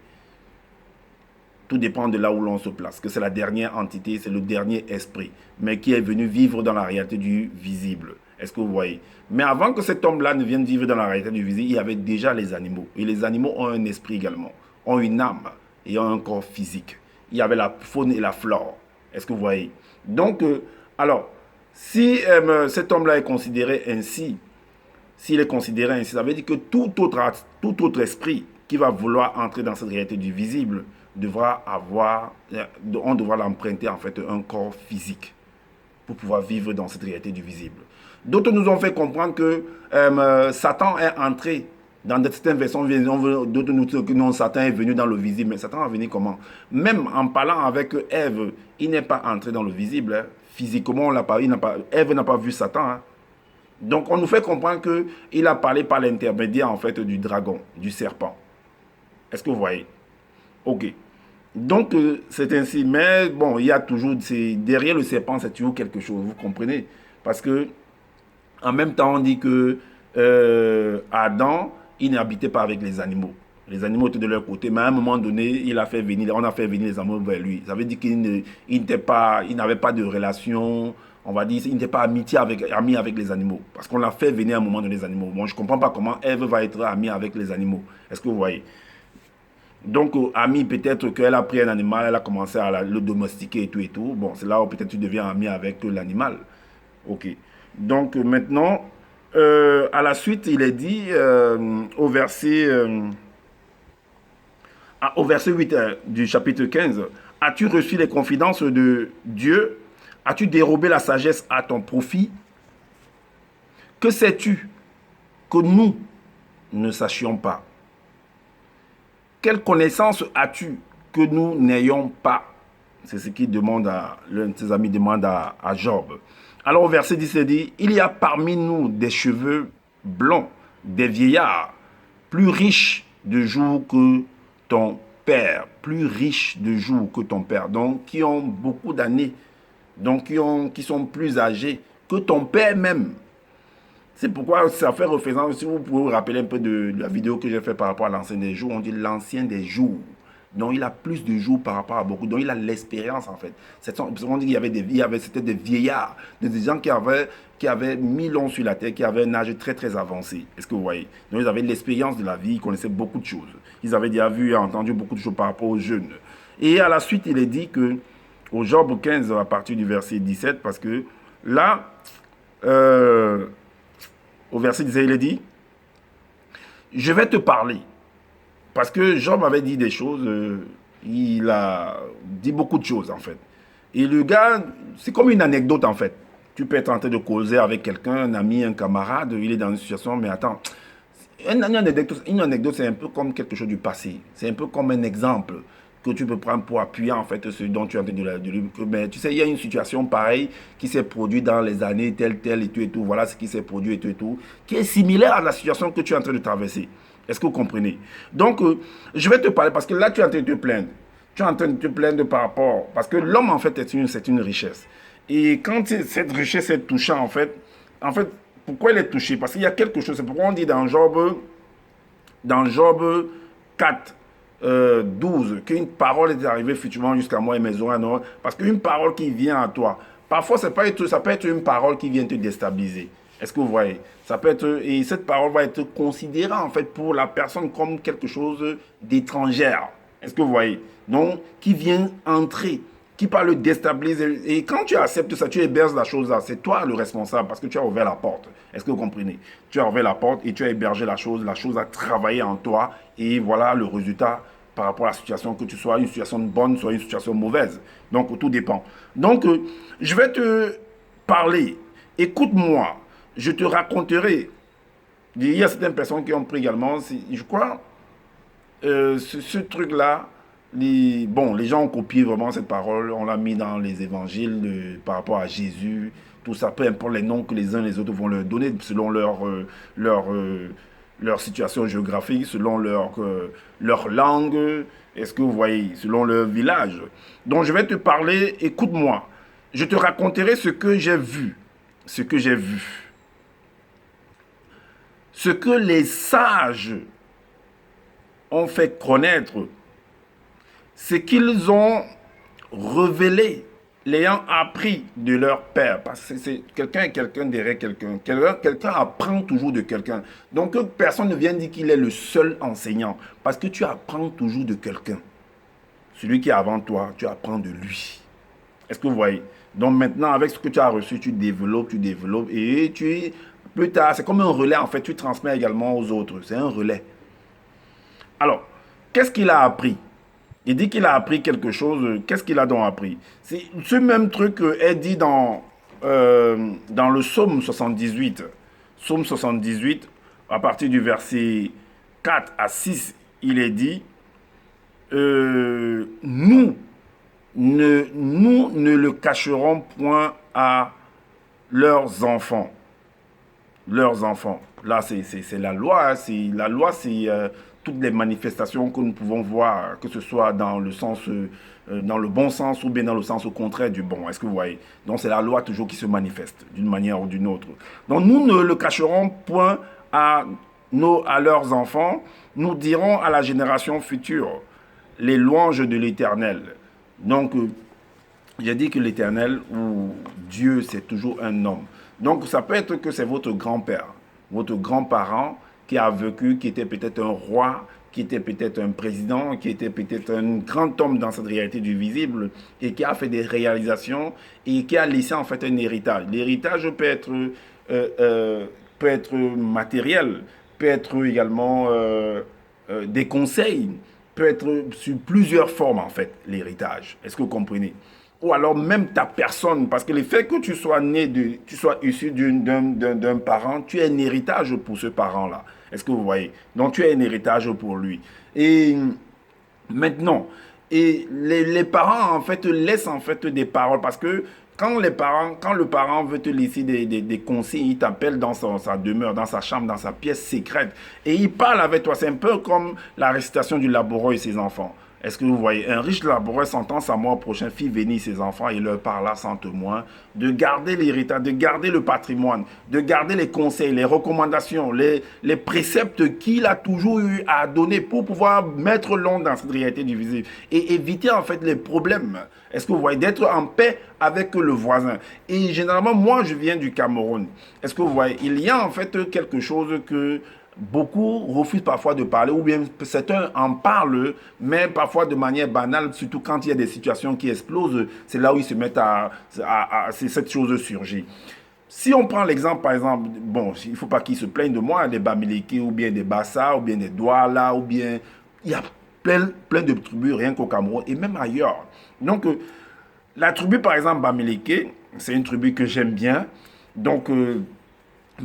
[SPEAKER 1] Tout dépend de là où l'on se place, que c'est la dernière entité, c'est le dernier esprit, mais qui est venu vivre dans la réalité du visible. Est-ce que vous voyez? Mais avant que cet homme-là ne vienne vivre dans la réalité du visible, il y avait déjà les animaux. Et les animaux ont un esprit également, ont une âme et ont un corps physique. Il y avait la faune et la flore. Est-ce que vous voyez? Donc, alors, si cet homme-là est considéré ainsi, s'il est considéré ainsi, ça veut dire que tout autre esprit qui va vouloir entrer dans cette réalité du visible devra avoir, on devra l'emprunter en fait un corps physique pour pouvoir vivre dans cette réalité du visible. D'autres nous ont fait comprendre que Satan est entré dans certaines versions. D'autres nous disent que non, Satan est venu dans le visible. Mais Satan est venu comment? Même en parlant avec Ève, il n'est pas entré dans le visible. Hein. Physiquement, Ève n'a pas vu Satan. Hein. Donc, on nous fait comprendre qu'il a parlé par l'intermédiaire, en fait, du dragon, du serpent. Est-ce que vous voyez? Ok. Donc, c'est ainsi. Mais, bon, il y a toujours, derrière le serpent, c'est toujours quelque chose, vous comprenez? Parce que, en même temps, on dit que Adam, il n'habitait pas avec les animaux. Les animaux étaient de leur côté, mais à un moment donné, on a fait venir les animaux vers lui. Ça veut dire qu'il n'avait pas de relation, on va dire, il n'était pas ami avec les animaux. Parce qu'on l'a fait venir à un moment donné les animaux. Bon, je ne comprends pas comment Ève va être amie avec les animaux. Est-ce que vous voyez? Donc, amie, peut-être qu'elle a pris un animal, elle a commencé à le domestiquer et tout et tout. Bon, c'est là où peut-être tu deviens ami avec l'animal. Ok. Donc, maintenant, à la suite, il est dit au verset 8 du chapitre 15, « As-tu reçu les confidences de Dieu? As-tu dérobé la sagesse à ton profit? Que sais-tu que nous ne sachions pas? Quelle connaissance as-tu que nous n'ayons pas? » C'est ce qu'il demande l'un de ses amis demande à Job. Alors au verset 10, il dit, « Il y a parmi nous des cheveux blonds, des vieillards, plus riches de jours que ton père. » Plus riches de jours que ton père. Donc, qui ont beaucoup d'années. Donc, qui sont plus âgés que ton père même. C'est pourquoi ça fait référence, si vous pouvez vous rappeler un peu de la vidéo que j'ai fait par rapport à l'ancien des jours, on dit l'ancien des jours. Donc il a plus de jours par rapport à beaucoup. Donc il a l'expérience en fait. On dit qu'il c'était des vieillards, des gens qui avaient 1000 ans sur la terre, qui avaient un âge très très avancé. Est-ce que vous voyez? Donc ils avaient l'expérience de la vie, ils connaissaient beaucoup de choses. Ils avaient déjà vu et entendu beaucoup de choses par rapport aux jeunes. Et à la suite, il est dit que, au Job 15, à partir du verset 17, parce que là, au verset 17, il est dit, « Je vais te parler. » Parce que Job avait dit des choses, il a dit beaucoup de choses en fait. Et le gars, c'est comme une anecdote en fait. Tu peux être en train de causer avec quelqu'un, un ami, un camarade, il est dans une situation, mais attends, une anecdote c'est un peu comme quelque chose du passé. C'est un peu comme un exemple que tu peux prendre pour appuyer en fait ce dont tu es en train de lui. Mais tu sais, il y a une situation pareille qui s'est produite dans les années telle et tout, voilà ce qui s'est produit et tout, qui est similaire à la situation que tu es en train de traverser. Est-ce que vous comprenez? Donc, je vais te parler parce que là, tu es en train de te plaindre. Tu es en train de te plaindre par rapport... Parce que l'homme, en fait, c'est une richesse. Et quand cette richesse est touchée, en fait, Pourquoi il est touché? Parce qu'il y a quelque chose. C'est pourquoi on dit dans Job 4, 12, qu'une parole est arrivée futurement jusqu'à moi et mes oreilles. Parce qu'une parole qui vient à toi, parfois ça peut être une parole qui vient te déstabiliser. Est-ce que vous voyez? Ça peut être, et cette parole va être considérée en fait pour la personne comme quelque chose d'étrangère. Est-ce que vous voyez? Donc, qui vient entrer, qui va le déstabiliser. Et quand tu acceptes ça, tu héberges la chose là. C'est toi le responsable parce que tu as ouvert la porte. Est-ce que vous comprenez? Tu as ouvert la porte et tu as hébergé la chose. La chose a travaillé en toi. Et voilà le résultat par rapport à la situation, que tu sois une situation bonne, soit une situation mauvaise. Donc, tout dépend. Donc, je vais te parler. Écoute-moi. Je te raconterai. Il y a certaines personnes qui ont pris également, je crois, ce truc-là, les gens ont copié vraiment cette parole, on l'a mis dans les évangiles par rapport à Jésus, tout ça, peu importe les noms que les uns et les autres vont leur donner selon leur situation géographique, selon leur langue, est-ce que vous voyez, selon leur village. Donc je vais te parler, écoute-moi, je te raconterai ce que j'ai vu, ce que j'ai vu. Ce que les sages ont fait connaître, c'est qu'ils ont révélé, l'ayant appris de leur père. Parce que c'est quelqu'un est quelqu'un derrière quelqu'un. Quelqu'un apprend toujours de quelqu'un. Donc personne ne vient dire qu'il est le seul enseignant. Parce que tu apprends toujours de quelqu'un. Celui qui est avant toi, tu apprends de lui. Est-ce que vous voyez? Donc maintenant, avec ce que tu as reçu, tu développes, et plus tard, c'est comme un relais en fait, tu transmets également aux autres. C'est un relais. Alors, qu'est-ce qu'il a appris? Il dit qu'il a appris quelque chose. Qu'est-ce qu'il a donc appris? C'est ce même truc est dit dans le psaume 78. Psaume 78, à partir du verset 4 à 6, il est dit, nous ne le cacherons point à leurs enfants. Leurs enfants. Là, c'est la loi. Hein. La loi, c'est toutes les manifestations que nous pouvons voir, que ce soit dans le sens, dans le bon sens ou bien dans le sens au contraire du bon. Est-ce que vous voyez? Donc, c'est la loi toujours qui se manifeste d'une manière ou d'une autre. Donc, nous ne le cacherons point à leurs enfants. Nous dirons à la génération future les louanges de l'Éternel. Donc, j'ai dit que l'Éternel ou Dieu, c'est toujours un homme. Donc, ça peut être que c'est votre grand-père, votre grand-parent qui a vécu, qui était peut-être un roi, qui était peut-être un président, qui était peut-être un grand homme dans cette réalité du visible et qui a fait des réalisations et qui a laissé en fait un héritage. L'héritage peut être matériel, peut être également des conseils, peut être sur plusieurs formes en fait, l'héritage. Est-ce que vous comprenez? Ou alors même ta personne, parce que le fait que tu sois tu sois issu d'un parent, tu es un héritage pour ce parent-là. Est-ce que vous voyez? Donc tu es un héritage pour lui. Et maintenant, les parents en fait laissent en fait des paroles parce que quand le parent veut te laisser des conseils, il t'appelle dans sa demeure, dans sa chambre, dans sa pièce secrète et il parle avec toi. C'est un peu comme la récitation du laboureur et ses enfants. Est-ce que vous voyez? Un riche laboureur sentant sa mort prochaine fit venir ses enfants et leur parla sans témoin de garder l'héritage, de garder le patrimoine, de garder les conseils, les recommandations, les préceptes qu'il a toujours eu à donner pour pouvoir mettre l'ombre dans cette réalité du visible et éviter en fait les problèmes. Est-ce que vous voyez? D'être en paix avec le voisin. Et généralement, moi, je viens du Cameroun. Est-ce que vous voyez? Il y a en fait quelque chose que beaucoup refusent parfois de parler, ou bien certains en parlent, mais parfois de manière banale, surtout quand il y a des situations qui explosent, c'est là où ils se mettent cette chose surgit. Si on prend l'exemple, par exemple, bon, il ne faut pas qu'ils se plaignent de moi, des Bamileke, ou bien des Bassa, ou bien des Douala, ou bien, il y a plein de tribus, rien qu'au Cameroun, et même ailleurs. Donc, la tribu, par exemple, Bamileke, c'est une tribu que j'aime bien, donc,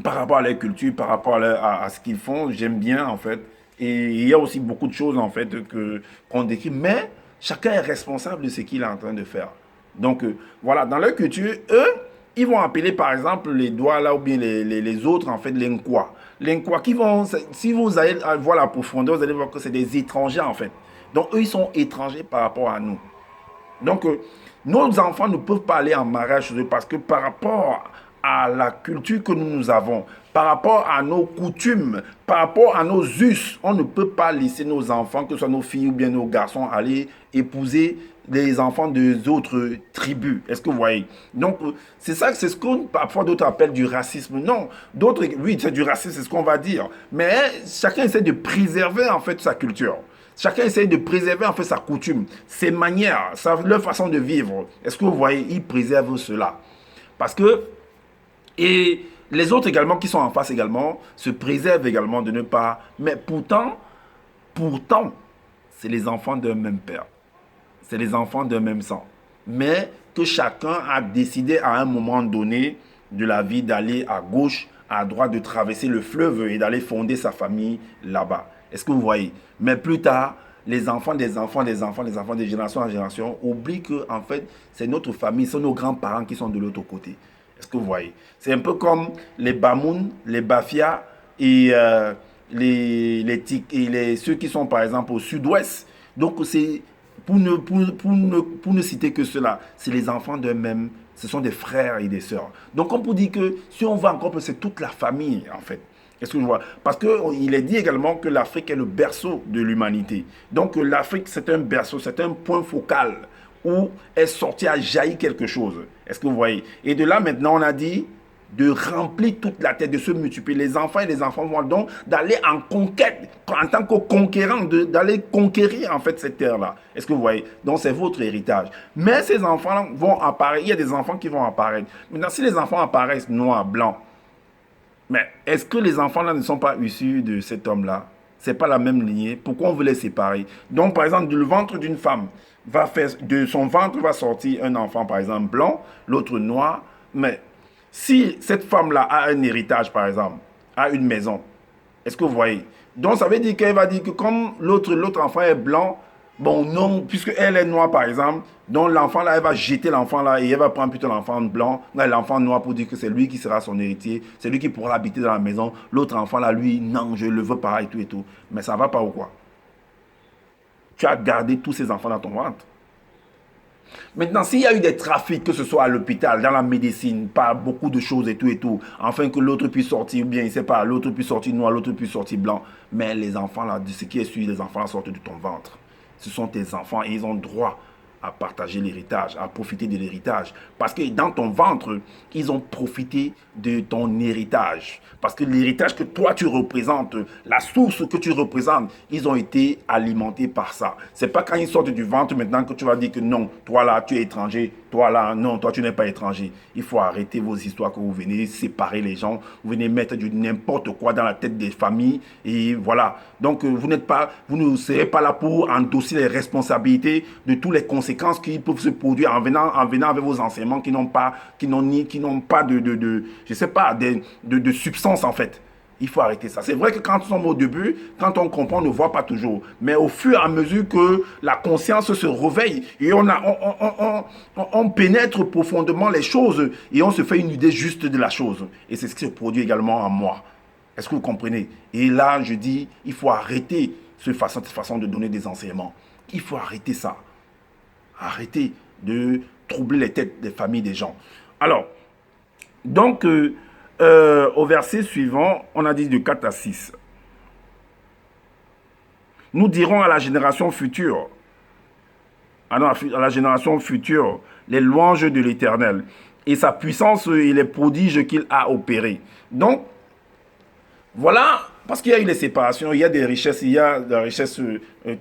[SPEAKER 1] par rapport à leur culture, par rapport à ce qu'ils font, j'aime bien en fait. Et il y a aussi beaucoup de choses en fait qu'on décrit, mais chacun est responsable de ce qu'il est en train de faire. Donc voilà, dans leur culture, eux, ils vont appeler par exemple les Douala ou bien les autres en fait les Nkwa. Les Nkwa qui vont, si vous allez voir la profondeur, vous allez voir que c'est des étrangers en fait. Donc eux, ils sont étrangers par rapport à nous. Donc nos enfants ne peuvent pas aller en mariage parce que par rapport à la culture que nous avons, par rapport à nos coutumes, par rapport à nos us, on ne peut pas laisser nos enfants, que ce soit nos filles ou bien nos garçons, aller épouser des enfants des autres tribus. Est-ce que vous voyez? Donc, c'est ça, c'est ce qu'on parfois d'autres appellent du racisme. Non, d'autres, oui, c'est du racisme, c'est ce qu'on va dire. Mais chacun essaie de préserver en fait sa culture. Chacun essaie de préserver en fait sa coutume, ses manières, leur façon de vivre. Est-ce que vous voyez? Ils préservent cela. Parce que, et les autres également qui sont en face également, se préservent également de ne pas. Mais pourtant, c'est les enfants d'un même père. C'est les enfants d'un même sang. Mais que chacun a décidé à un moment donné de la vie d'aller à gauche, à droite, de traverser le fleuve et d'aller fonder sa famille là-bas. Est-ce que vous voyez? Mais plus tard, les enfants des enfants des enfants des enfants de génération en génération oublient que en fait, c'est notre famille, ce sont nos grands-parents qui sont de l'autre côté. Est-ce que vous voyez? C'est un peu comme les Bamoun, les Bafia et ceux qui sont par exemple au sud-ouest. Donc c'est pour ne citer que cela, c'est les enfants d'un même, ce sont des frères et des sœurs. Donc on peut dire que si on va encore, c'est toute la famille en fait. Est-ce que je vois? Parce qu'il est dit également que l'Afrique est le berceau de l'humanité. Donc l'Afrique, c'est un berceau, c'est un point focal où est sorti à jaillir quelque chose. Est-ce que vous voyez? Et de là, maintenant, on a dit de remplir toute la terre, de se multiplier. Les enfants et les enfants vont donc d'aller en conquête, en tant que conquérant, d'aller conquérir en fait cette terre-là. Est-ce que vous voyez? Donc c'est votre héritage. Mais ces enfants vont apparaître, il y a des enfants qui vont apparaître. Maintenant, si les enfants apparaissent noirs, blancs, mais est-ce que les enfants-là ne sont pas issus de cet homme-là? C'est pas la même lignée. Pourquoi on veut les séparer? Donc, par exemple, du ventre d'une femme, de son ventre va sortir un enfant, par exemple, blanc, l'autre noir. Mais si cette femme-là a un héritage, par exemple, a une maison, est-ce que vous voyez? Donc, ça veut dire qu'elle va dire que comme l'autre enfant est blanc, bon, non, puisque elle est noire, par exemple, donc l'enfant là, elle va jeter l'enfant là et elle va prendre plutôt l'enfant blanc, l'enfant noir pour dire que c'est lui qui sera son héritier, c'est lui qui pourra habiter dans la maison. L'autre enfant là, lui, non, je le veux pas et tout et tout. Mais ça va pas ou quoi? Tu as gardé tous ces enfants dans ton ventre. Maintenant, s'il y a eu des trafics, que ce soit à l'hôpital, dans la médecine, pas beaucoup de choses et tout, afin que l'autre puisse sortir, ou bien, il ne sait pas, l'autre puisse sortir noir, l'autre puisse sortir blanc, mais les enfants là, de ce qui est suivi, les enfants là sortent de ton ventre. Ce sont tes enfants et ils ont droit à partager l'héritage, à profiter de l'héritage. Parce que dans ton ventre, ils ont profité de ton héritage. Parce que l'héritage que toi tu représentes, la source que tu représentes, ils ont été alimentés par ça. C'est pas quand ils sortent du ventre maintenant que tu vas dire que non, toi là tu es étranger, toi là non, toi tu n'es pas étranger. Il faut arrêter vos histoires que vous venez séparer les gens, vous venez mettre du n'importe quoi dans la tête des familles et voilà. Donc vous ne serez pas là pour endosser les responsabilités de tous les conséquences qui peuvent se produire en venant avec vos enseignements qui n'ont pas je sais pas, de substance en fait. Il faut arrêter ça. C'est vrai que quand nous sommes au début, quand on comprend, on ne voit pas toujours. Mais au fur et à mesure que la conscience se réveille et on pénètre profondément les choses et on se fait une idée juste de la chose. Et c'est ce qui se produit également en moi. Est-ce que vous comprenez? Et là, je dis, il faut arrêter cette façon de donner des enseignements. Il faut arrêter ça. Arrêter de troubler les têtes des familles des gens. Alors, donc, au verset suivant, on a dit de 4 à 6. Nous dirons à la génération future, à la génération future, les louanges de l'Éternel et sa puissance et les prodiges qu'il a opérés. Donc, voilà, parce qu'il y a eu les séparations, il y a des richesses, il y a la richesse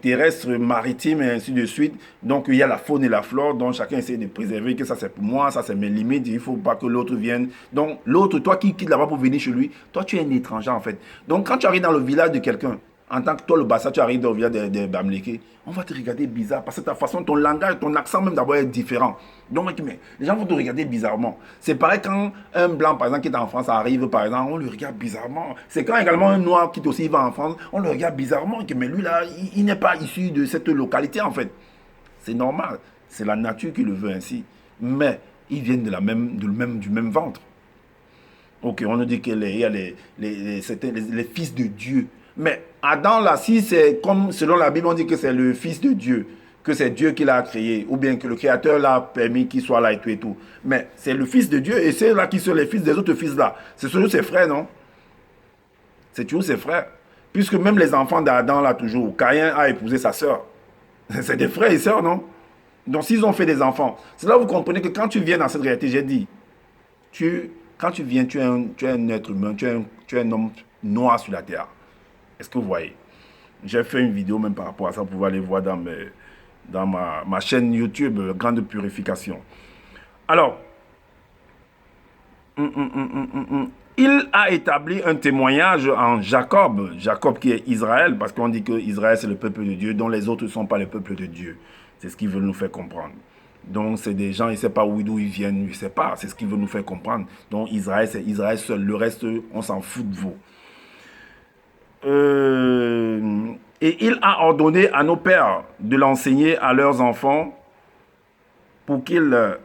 [SPEAKER 1] terrestre, maritime et ainsi de suite. Donc il y a la faune et la flore, donc chacun essaie de préserver que ça c'est pour moi, ça c'est mes limites, il ne faut pas que l'autre vienne. Donc l'autre, toi qui quittes là-bas pour venir chez lui, toi tu es un étranger en fait. Donc quand tu arrives dans le village de quelqu'un, en tant que toi le Bassa, tu arrives dans le village de Bamléké, on va te regarder bizarre parce que ta façon, ton langage, ton accent même d'abord est différent. Donc mais, les gens vont te regarder bizarrement. C'est pareil quand un blanc par exemple qui est en France arrive par exemple, on le regarde bizarrement. C'est quand également un noir qui aussi va en France, on le regarde bizarrement. Mais lui là, il n'est pas issu de cette localité en fait. C'est normal, c'est la nature qui le veut ainsi. Mais ils viennent du même ventre. Ok, on nous dit qu'il y a les fils de Dieu. Mais Adam là, si c'est comme selon la Bible, on dit que c'est le fils de Dieu, que c'est Dieu qui l'a créé, ou bien que le Créateur l'a permis qu'il soit là et tout et tout. Mais c'est le Fils de Dieu, et c'est là qui sont les fils des autres fils là. C'est toujours ses frères, non? C'est toujours ses frères. Puisque même les enfants d'Adam, là, toujours, Caïn a épousé sa sœur. C'est des frères et sœurs, non? Donc, s'ils ont fait des enfants, c'est là que vous comprenez que quand tu viens dans cette réalité, j'ai dit, quand tu viens, tu es un être humain, tu es un homme noir sur la terre. Est-ce que vous voyez? J'ai fait une vidéo même par rapport à ça, vous pouvez aller voir dans ma chaîne YouTube, Grande Purification. Alors, il a établi un témoignage en Jacob, Jacob qui est Israël, parce qu'on dit que Israël c'est le peuple de Dieu, dont les autres ne sont pas le peuple de Dieu. C'est ce qu'ils veulent nous faire comprendre. Donc c'est des gens, ils ne savent pas d'où ils viennent, ils ne savent pas, c'est ce qu'ils veulent nous faire comprendre. Donc Israël, c'est Israël seul, le reste, on s'en fout de vous. Et il a ordonné à nos pères de l'enseigner à leurs enfants pour qu'elle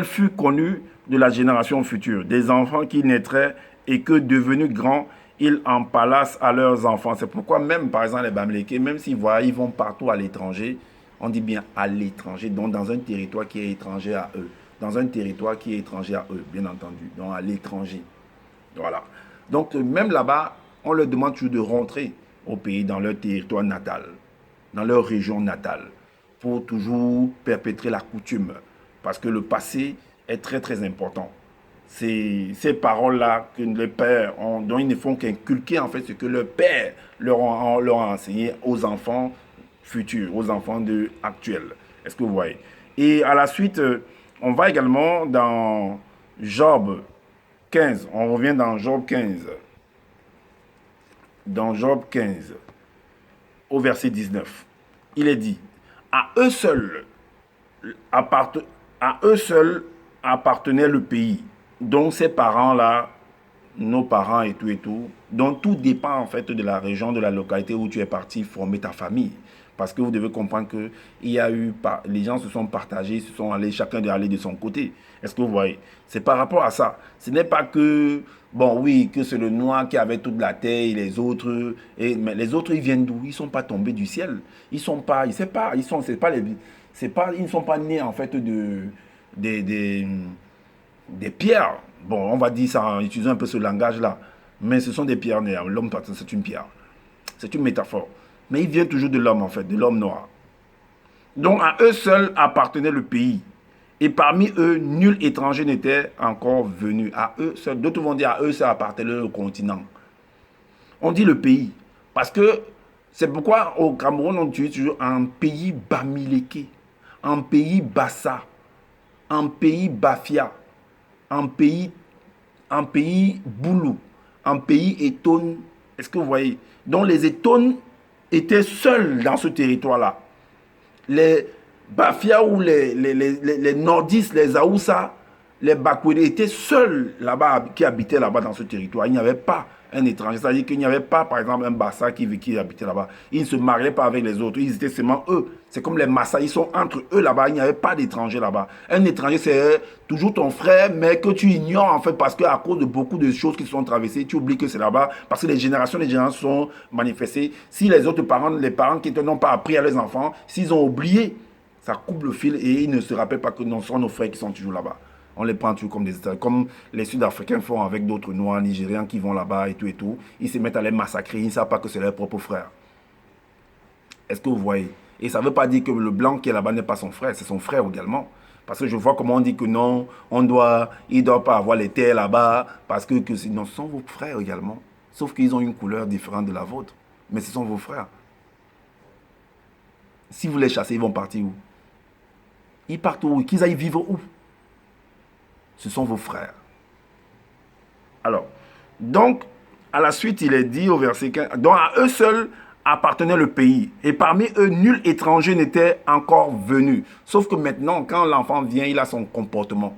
[SPEAKER 1] fût connue de la génération future, des enfants qui naîtraient et que devenus grands, ils en parlassent à leurs enfants. C'est pourquoi même, par exemple, les Bamlékés, même s'ils voient, ils vont partout à l'étranger, on dit bien à l'étranger, donc dans un territoire qui est étranger à eux. Dans un territoire qui est étranger à eux, bien entendu, donc à l'étranger. Voilà. Donc même là-bas, on leur demande toujours de rentrer au pays, dans leur territoire natal, dans leur région natale, pour toujours perpétrer la coutume. Parce que le passé est très très important. C'est ces paroles-là que les pères ont, dont ils ne font qu'inculquer en fait ce que le père leur a enseigné aux enfants futurs, aux enfants actuels. Est-ce que vous voyez? Et à la suite, on va également dans Job 15. On revient dans Job 15. Dans Job 15, au verset 19. Il est dit, à eux seuls appartenait le pays, dont ces parents-là, nos parents et tout, dont tout dépend en fait de la région, de la localité où tu es parti former ta famille. Parce que vous devez comprendre que les gens se sont partagés, se sont allés, chacun doit aller de son côté. Est-ce que vous voyez? C'est par rapport à ça. Ce n'est pas que, bon oui, que c'est le noir qui avait toute la terre et les autres. Mais les autres, ils viennent d'où? Ils ne sont pas tombés du ciel. Ils ne sont pas, ils ne sont pas nés en fait des pierres. Bon, on va dire ça en utilisant un peu ce langage-là. Mais ce sont des pierres nées. L'homme, c'est une pierre. C'est une métaphore. Mais il vient toujours de l'homme, en fait, de l'homme noir. Donc, à eux seuls appartenait le pays. Et parmi eux, nul étranger n'était encore venu. À eux seuls. D'autres vont dire à eux seuls appartenait le continent. On dit le pays. Parce que c'est pourquoi au Cameroun, on utilise toujours un pays Bamileke, un pays Bassa, un pays Bafia, un pays Boulou, un pays Etone. Est-ce que vous voyez? Donc les Etones étaient seuls dans ce territoire-là. Les Bafia ou les Nordistes, les Aoussa, les Bakwede étaient seuls là-bas, qui habitaient là-bas dans ce territoire. Il n'y avait pas un étranger. C'est-à-dire qu'il n'y avait pas, par exemple, un Bassa qui habitait là-bas. Ils ne se mariaient pas avec les autres. Ils étaient seulement eux. C'est comme les Massa. Ils sont entre eux là-bas. Il n'y avait pas d'étranger là-bas. Un étranger, c'est toujours ton frère, mais que tu ignores en fait parce qu'à cause de beaucoup de choses qui sont traversées, tu oublies que c'est là-bas. Parce que les générations sont manifestées. Si les autres parents, les parents qui n'ont pas appris à leurs enfants, s'ils ont oublié, ça coupe le fil et ils ne se rappellent pas que ce sont nos frères qui sont toujours là-bas. On les prend toujours comme des États, comme les Sud-Africains font avec d'autres Noirs, Nigériens qui vont là-bas et tout et tout. Ils se mettent à les massacrer, ils ne savent pas que c'est leurs propres frères. Est-ce que vous voyez? Et ça ne veut pas dire que le blanc qui est là-bas n'est pas son frère, c'est son frère également. Parce que je vois comment on dit que non, il ne doit pas avoir les terres là-bas, parce que non, ce sont vos frères également. Sauf qu'ils ont une couleur différente de la vôtre. Mais ce sont vos frères. Si vous les chassez, ils vont partir où? Ils partent où? Qu'ils aillent vivre où? Ce sont vos frères. Alors, donc, à la suite, il est dit au verset 15, donc à eux seuls appartenait le pays. Et parmi eux, nul étranger n'était encore venu. Sauf que maintenant, quand l'enfant vient, il a son comportement.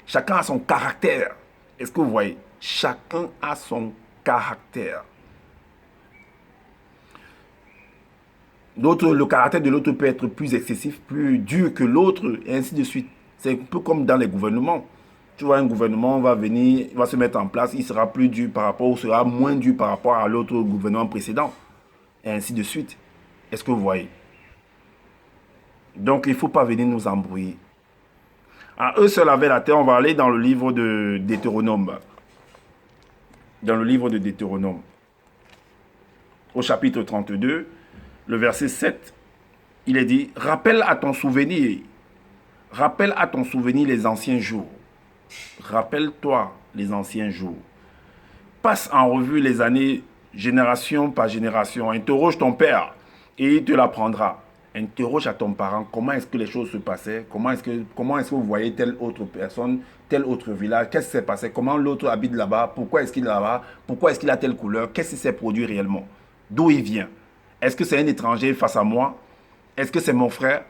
[SPEAKER 1] Chacun a son caractère. Est-ce que vous voyez? Chacun a son caractère. Le caractère de l'autre peut être plus excessif, plus dur que l'autre, et ainsi de suite. C'est un peu comme dans les gouvernements. Tu vois, un gouvernement va venir, va se mettre en place, il sera moins dur par rapport à l'autre gouvernement précédent. Et ainsi de suite. Est-ce que vous voyez? Donc, il ne faut pas venir nous embrouiller. À eux seuls avaient la terre, on va aller dans le livre de Deutéronome. Dans le livre de Deutéronome. Au chapitre 32, le verset 7, il est dit, rappelle à ton souvenir les anciens jours. Rappelle-toi les anciens jours. Passe en revue les années, génération par génération. Interroge ton père et il te l'apprendra. Interroge à ton parent comment est-ce que les choses se passaient, comment est-ce que vous voyez telle autre personne, tel autre village, qu'est-ce qui s'est passé, comment l'autre habite là-bas, pourquoi est-ce qu'il est là-bas, pourquoi est-ce qu'il a telle couleur, qu'est-ce qui s'est produit réellement, d'où il vient. Est-ce que c'est un étranger face à moi? Est-ce que c'est mon frère?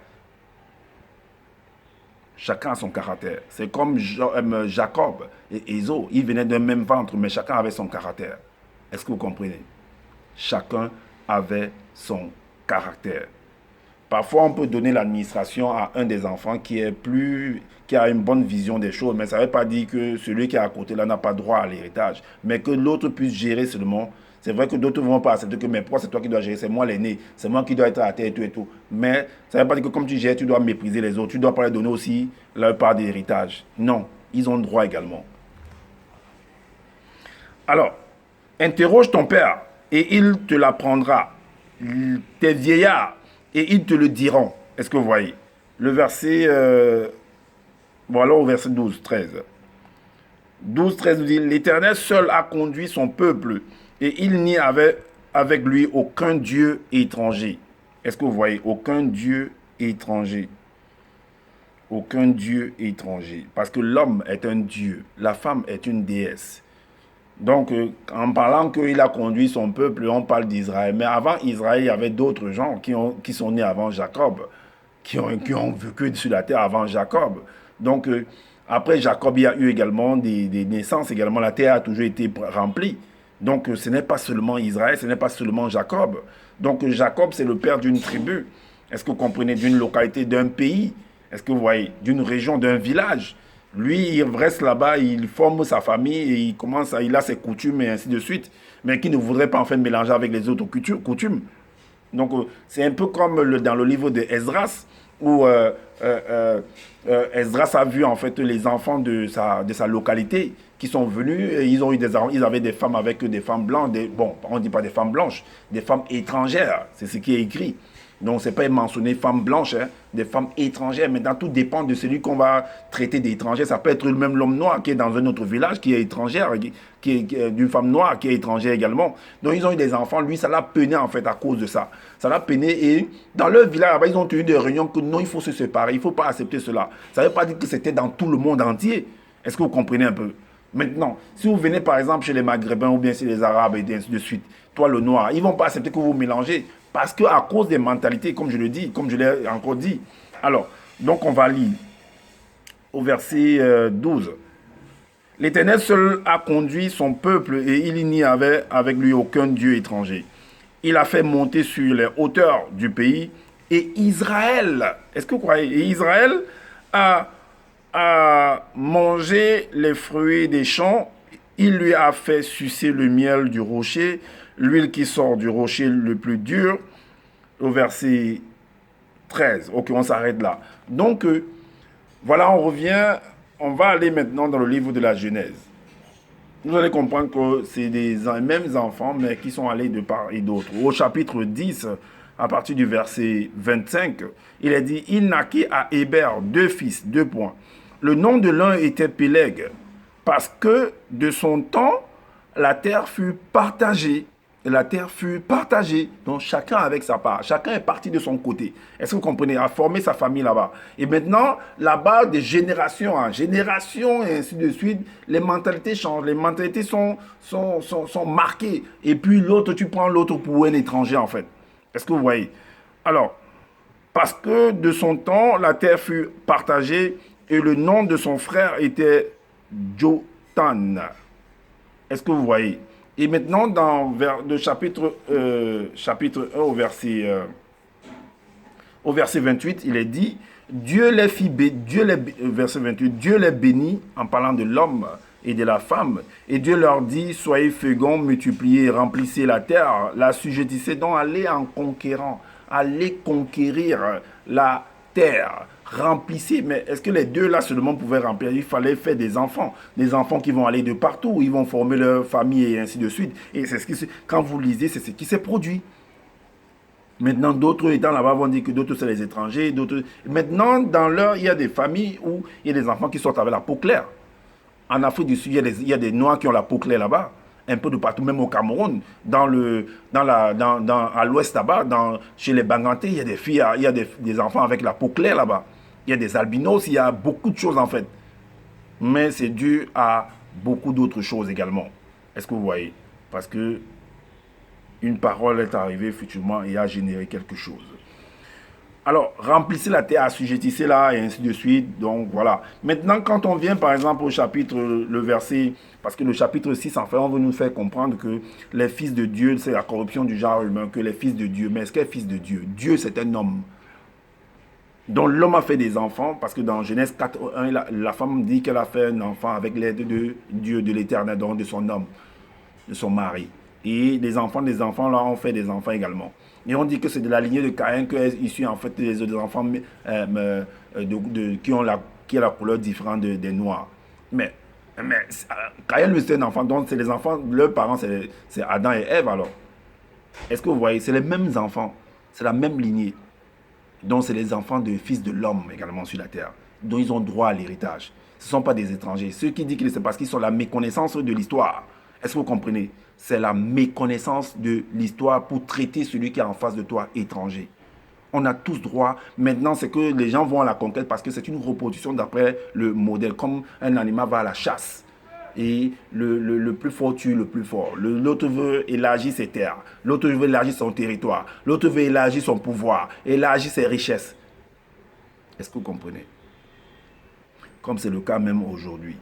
[SPEAKER 1] Chacun a son caractère. C'est comme Jacob et Ésaü. Ils venaient d'un même ventre, mais chacun avait son caractère. Est-ce que vous comprenez? Chacun avait son caractère. Parfois, on peut donner l'administration à un des enfants qui a une bonne vision des choses, mais ça ne veut pas dire que celui qui est à côté là n'a pas droit à l'héritage, mais que l'autre puisse gérer seulement. C'est vrai que d'autres ne vont pas accepter que, mais pourquoi c'est toi qui dois gérer, c'est moi l'aîné, c'est moi qui dois être à terre et tout et tout. Mais ça ne veut pas dire que comme tu gères, tu dois mépriser les autres, tu ne dois pas leur donner aussi leur part d'héritage. Non, ils ont le droit également. Alors, interroge ton père et il te l'apprendra. Tes vieillards et ils te le diront. Est-ce que vous voyez? Le verset, voilà au verset 12, 13. 12, 13 nous dit, l'Éternel seul a conduit son peuple et il n'y avait avec lui aucun Dieu étranger. Est-ce que vous voyez? Aucun Dieu étranger. Aucun Dieu étranger. Parce que l'homme est un Dieu, la femme est une déesse. Donc, en parlant qu'il a conduit son peuple, on parle d'Israël. Mais avant Israël, il y avait d'autres gens qui sont nés avant Jacob, qui ont vécu sur la terre avant Jacob. Donc, après Jacob, il y a eu également des naissances. Également, la terre a toujours été remplie. Donc, ce n'est pas seulement Israël, ce n'est pas seulement Jacob. Donc, Jacob, c'est le père d'une tribu. Est-ce que vous comprenez? D'une localité, d'un pays. Est-ce que vous voyez? D'une région, d'un village. Lui, il reste là-bas, il forme sa famille et il a ses coutumes et ainsi de suite, mais qui ne voudrait pas en fait mélanger avec les autres coutumes. Donc, c'est un peu comme dans le livre de Esdras, où Esdras a vu en fait les enfants de sa localité qui sont venus et ils avaient des femmes avec eux, des femmes blanches, bon, on ne dit pas des femmes blanches, des femmes étrangères, c'est ce qui est écrit. Donc, ce n'est pas mentionné femmes blanches, hein, des femmes étrangères. Maintenant, tout dépend de celui qu'on va traiter d'étranger. Ça peut être même l'homme noir qui est dans un autre village, qui est étrangère, qui est d'une femme noire qui est étrangère également. Donc, ils ont eu des enfants. Lui, ça l'a peiné en fait à cause de ça. Ça l'a peiné et dans leur village, ils ont tenu des réunions que non, il faut se séparer. Il ne faut pas accepter cela. Ça ne veut pas dire que c'était dans tout le monde entier. Est-ce que vous comprenez un peu? Maintenant, si vous venez par exemple chez les Maghrébins ou bien chez les Arabes et ainsi de suite, toi le noir, ils ne vont pas accepter que vous mélangez. Parce qu'à cause des mentalités, comme je le dis, comme je l'ai encore dit. Alors, donc on va lire au verset 12. L'Éternel seul a conduit son peuple et il n'y avait avec lui aucun Dieu étranger. Il a fait monter sur les hauteurs du pays et Israël, est-ce que vous croyez? Et Israël a mangé les fruits des champs, il lui a fait sucer le miel du rocher, l'huile qui sort du rocher le plus dur, au verset 13. Ok, on s'arrête là. Donc, voilà, on revient, on va aller maintenant dans le livre de la Genèse. Vous allez comprendre que c'est les mêmes enfants, mais qui sont allés de part et d'autre. Au chapitre 10, à partir du verset 25, il est dit, il naquit à Héber 2 fils, 2 points. Le nom de l'un était Péleg, parce que de son temps, la terre fut partagée. La terre fut partagée. Donc chacun avec sa part. Chacun est parti de son côté. Est-ce que vous comprenez? A formé sa famille là-bas. Et maintenant, là-bas, de génération en génération, et ainsi de suite, les mentalités changent. Les mentalités sont marquées. Et puis l'autre, tu prends l'autre pour un étranger en fait. Est-ce que vous voyez? Alors, parce que de son temps, la terre fut partagée et le nom de son frère était Jotan. Est-ce que vous voyez? Et maintenant, dans le chapitre 1 au verset 28, il est dit, verset 28, Dieu les bénit en parlant de l'homme et de la femme. Et Dieu leur dit, soyez féconds, multipliez, remplissez la terre, la sujettissez donc, allez en conquérant. allez conquérir la terre, remplissez. Mais est-ce que les deux là seulement pouvaient remplir? Il fallait faire des enfants qui vont aller de partout, ils vont former leur famille et ainsi de suite. Et c'est ce qui, quand vous lisez, c'est ce qui s'est produit. Maintenant, d'autres étant là-bas vont dire que d'autres c'est les étrangers, d'autres. Maintenant, dans leur, il y a des familles où il y a des enfants qui sortent avec la peau claire. En Afrique du Sud, il y a des Noirs qui ont la peau claire là-bas. Un peu de partout, même au Cameroun, à l'ouest là-bas, chez les Banganté, il y a des filles, il y a des enfants avec la peau claire là-bas. Il y a des albinos, il y a beaucoup de choses en fait. Mais c'est dû à beaucoup d'autres choses également. Est-ce que vous voyez? Parce que une parole est arrivée futurement et a généré quelque chose. Alors, remplissez la terre, assujettissez-la, et ainsi de suite. Donc, voilà. Maintenant, quand on vient, par exemple, au chapitre, le verset, parce que le chapitre 6, en fait, on veut nous faire comprendre que les fils de Dieu, c'est la corruption du genre humain, que les fils de Dieu. Mais est-ce qu'est fils de Dieu? Dieu, c'est un homme. Donc, l'homme a fait des enfants, parce que dans Genèse 4, 1, la femme dit qu'elle a fait un enfant avec l'aide de Dieu, de l'Éternel, donc de son homme, de son mari. Et des enfants, là, ont fait des enfants également. Et on dit que c'est de la lignée de Caïn que est issu en fait des enfants qui ont la couleur différente des noirs. Mais Caïn, c'est un enfant, donc c'est les enfants, leurs parents, c'est Adam et Ève alors. Est-ce que vous voyez? C'est les mêmes enfants, c'est la même lignée. Donc c'est les enfants de fils de l'homme également sur la terre. Donc ils ont droit à l'héritage. Ce ne sont pas des étrangers. Ceux qui disent que c'est parce qu'ils sont la méconnaissance de l'histoire. Est-ce que vous comprenez? C'est la méconnaissance de l'histoire pour traiter celui qui est en face de toi étranger. On a tous droit. Maintenant, c'est que les gens vont à la conquête parce que c'est une reproduction d'après le modèle. Comme un animal va à la chasse. Et le plus fort tue le plus fort. L'autre veut élargir ses terres. L'autre veut élargir son territoire. L'autre veut élargir son pouvoir. Élargir ses richesses. Est-ce que vous comprenez? Comme c'est le cas même aujourd'hui.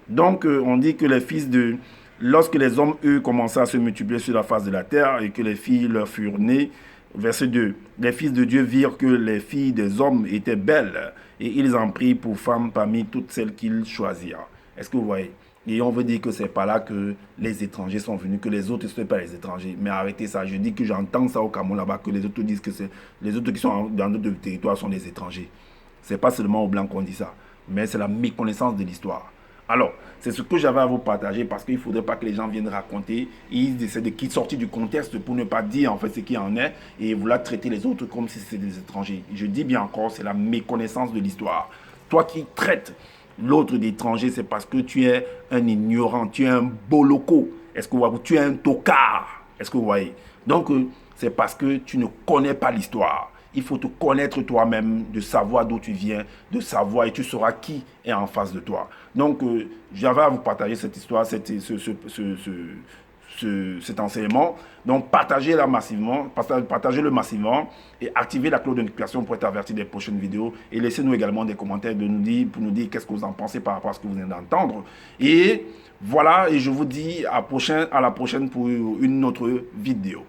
[SPEAKER 1] Donc, on dit que les fils de... Lorsque les hommes, eux, commençaient à se multiplier sur la face de la terre et que les filles leur furent nées, verset 2, les fils de Dieu virent que les filles des hommes étaient belles et ils en prirent pour femmes parmi toutes celles qu'ils choisirent. Est-ce que vous voyez? Et on veut dire que c'est pas là que les étrangers sont venus, que les autres ne sont pas les étrangers. Mais arrêtez ça, je dis que j'entends ça au Cameroun là-bas, que les autres disent que les autres qui sont dans notre territoire sont des étrangers. C'est pas seulement aux Blancs qu'on dit ça, mais c'est la méconnaissance de l'histoire. Alors, c'est ce que j'avais à vous partager parce qu'il ne faudrait pas que les gens viennent raconter. Ils essaient de sortir du contexte pour ne pas dire en fait ce qu'il en est et vouloir traiter les autres comme si c'était des étrangers. Je dis bien encore, c'est la méconnaissance de l'histoire. Toi qui traites l'autre d'étranger, c'est parce que tu es un ignorant, tu es un boloko. Est-ce que vous voyez? Tu es un tocard. Est-ce que vous voyez? Donc, c'est parce que tu ne connais pas l'histoire. Il faut te connaître toi-même, de savoir d'où tu viens, de savoir et tu sauras qui est en face de toi. Donc, j'avais à vous partager cette histoire, cet enseignement. Donc, partagez-le massivement et activez la cloche de notification pour être averti des prochaines vidéos. Et laissez-nous également des commentaires pour nous dire qu'est-ce que vous en pensez par rapport à ce que vous venez d'entendre. Et voilà, et je vous dis à la prochaine pour une autre vidéo.